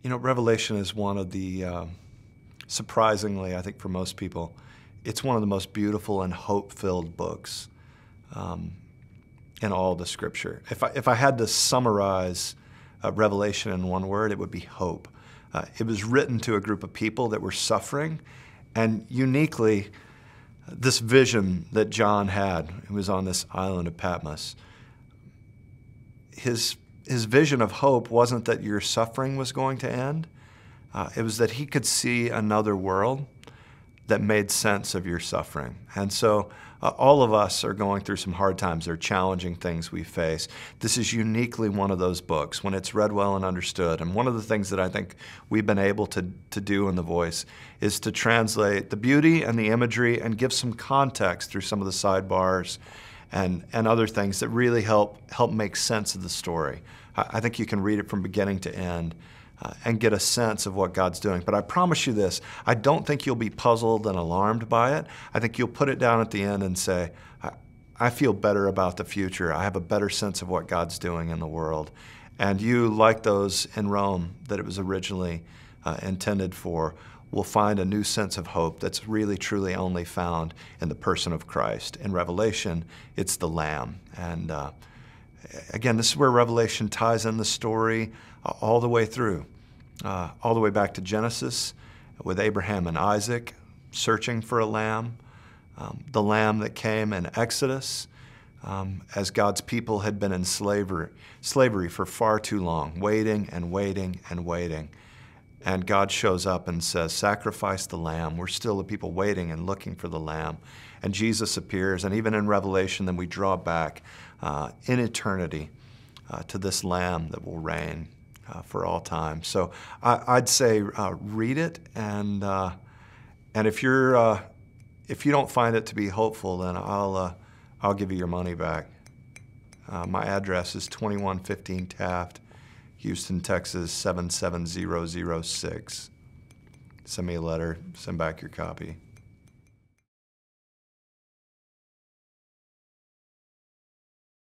You know, Revelation is one of the, surprisingly, I think for most people, it's one of the most beautiful and hope-filled books in all the Scripture. If I had to summarize Revelation in one word, it would be hope. It was written to a group of people that were suffering, and uniquely, this vision that John had, who was on this island of Patmos, his vision of hope wasn't that your suffering was going to end. It was that he could see another world that made sense of your suffering. And so all of us are going through some hard times. There are challenging things we face. This is uniquely one of those books when it's read well and understood. And one of the things that I think we've been able to do in The Voice is to translate the beauty and the imagery and give some context through some of the sidebars and other things that really help make sense of the story. I think you can read it from beginning to end and get a sense of what God's doing. But I promise you this, I don't think you'll be puzzled and alarmed by it. I think you'll put it down at the end and say, I feel better about the future. I have a better sense of what God's doing in the world. And you, like those in Rome that it was originally intended for, will find a new sense of hope that's really, truly only found in the person of Christ. In Revelation, it's the Lamb. And again, this is where Revelation ties in the story all the way through, all the way back to Genesis with Abraham and Isaac searching for a lamb, the lamb that came in Exodus as God's people had been in slavery for far too long, waiting and waiting and waiting. And God shows up and says, sacrifice the lamb. We're still the people waiting and looking for the lamb. And Jesus appears, and even in Revelation, then we draw back in eternity to this lamb that will reign for all time. So I'd say read it, and if you don't find it to be hopeful, then I'll give you your money back. My address is 2115 Taft, Houston, Texas 77006. Send me a letter, send back your copy.